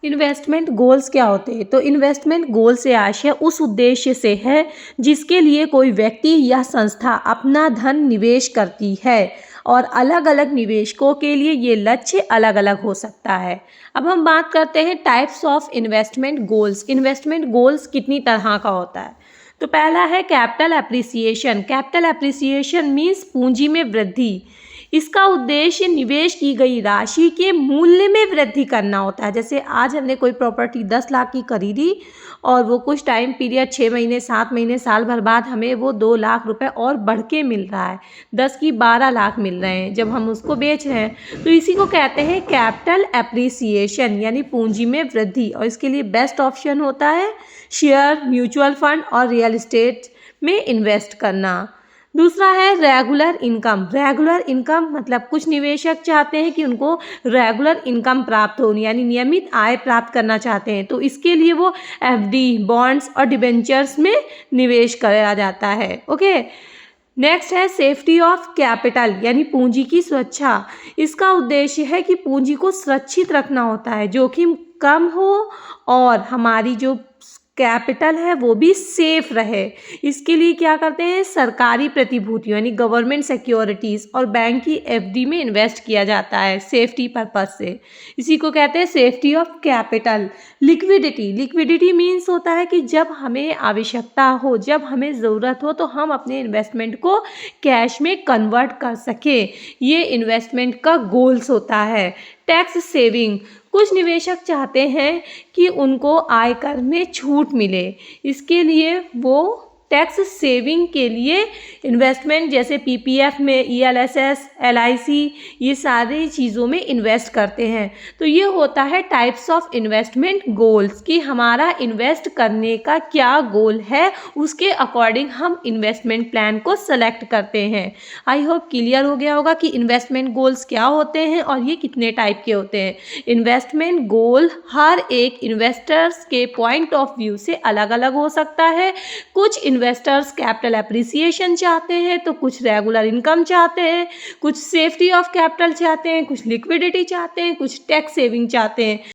Investment goals क्या होते हैं? तो इन्वेस्टमेंट गोल से आशय उस उद्देश्य से है जिसके लिए कोई व्यक्ति या संस्था अपना धन निवेश करती है, और अलग अलग निवेशकों के लिए ये लक्ष्य अलग अलग हो सकता है। अब हम बात करते हैं types of investment goals. Investment goals कितनी तरह का होता है? तो पहला है capital appreciation. Capital appreciation means पूंजी में वृद्धि। इसका उद्देश्य निवेश की गई राशि के मूल्य में वृद्धि करना होता है। जैसे आज हमने कोई प्रॉपर्टी 10 लाख की खरीदी और वो कुछ टाइम पीरियड 6 महीने 7 महीने साल भर बाद हमें वो 2 लाख रुपए और बढ़ के मिल रहा है, 10 की 12 लाख मिल रहे हैं जब हम उसको बेच रहे हैं, तो इसी को कहते हैं कैपिटल एप्रिसिएशन यानी पूंजी में वृद्धि। और इसके लिए बेस्ट ऑप्शन होता है शेयर, म्यूचुअल फंड और रियल एस्टेट में इन्वेस्ट करना। दूसरा है रेगुलर इनकम। रेगुलर इनकम मतलब कुछ निवेशक चाहते हैं कि उनको रेगुलर इनकम प्राप्त हो, यानी नियमित आय प्राप्त करना चाहते हैं, तो इसके लिए वो एफडी, बॉन्ड्स और डिबेंचर्स में निवेश करा जाता है। ओके, नेक्स्ट है सेफ्टी ऑफ कैपिटल यानी पूंजी की सुरक्षा। इसका उद्देश्य है कि पूंजी को सुरक्षित रखना होता है, जोखिम कम हो और हमारी जो कैपिटल है वो भी सेफ रहे। इसके लिए क्या करते हैं, सरकारी प्रतिभूतियों यानी गवर्नमेंट सिक्योरिटीज़ और बैंक की एफडी में इन्वेस्ट किया जाता है सेफ्टी पर्पज से। इसी को कहते हैं safety of capital. Liquidity. Liquidity means होता है कि जब हमें आवश्यकता हो, जब हमें ज़रूरत हो, तो हम अपने इन्वेस्टमेंट को कैश में कन्वर्ट कर सकें। ये इन्वेस्टमेंट का गोल्स होता है। Tax saving. कुछ निवेशक चाहते हैं कि उनको आयकर में छूट मिले, इसके लिए वो टैक्स सेविंग के लिए इन्वेस्टमेंट जैसे पीपीएफ में, ईएलएसएस, एलआईसी, ये सारी चीज़ों में इन्वेस्ट करते हैं। तो ये होता है टाइप्स ऑफ इन्वेस्टमेंट गोल्स कि हमारा इन्वेस्ट करने का क्या गोल है, उसके अकॉर्डिंग हम इन्वेस्टमेंट प्लान को सेलेक्ट करते हैं। आई होप क्लियर हो गया होगा कि इन्वेस्टमेंट गोल्स क्या होते हैं और ये कितने टाइप के होते हैं। इन्वेस्टमेंट गोल हर एक इन्वेस्टर्स के पॉइंट ऑफ व्यू से अलग अलग हो सकता है। कुछ इन्वेस्टर्स कैपिटल एप्रिसिएशन चाहते हैं, तो कुछ रेगुलर इनकम चाहते हैं, कुछ सेफ्टी ऑफ कैपिटल चाहते हैं, कुछ लिक्विडिटी चाहते हैं, कुछ टैक्स सेविंग चाहते हैं।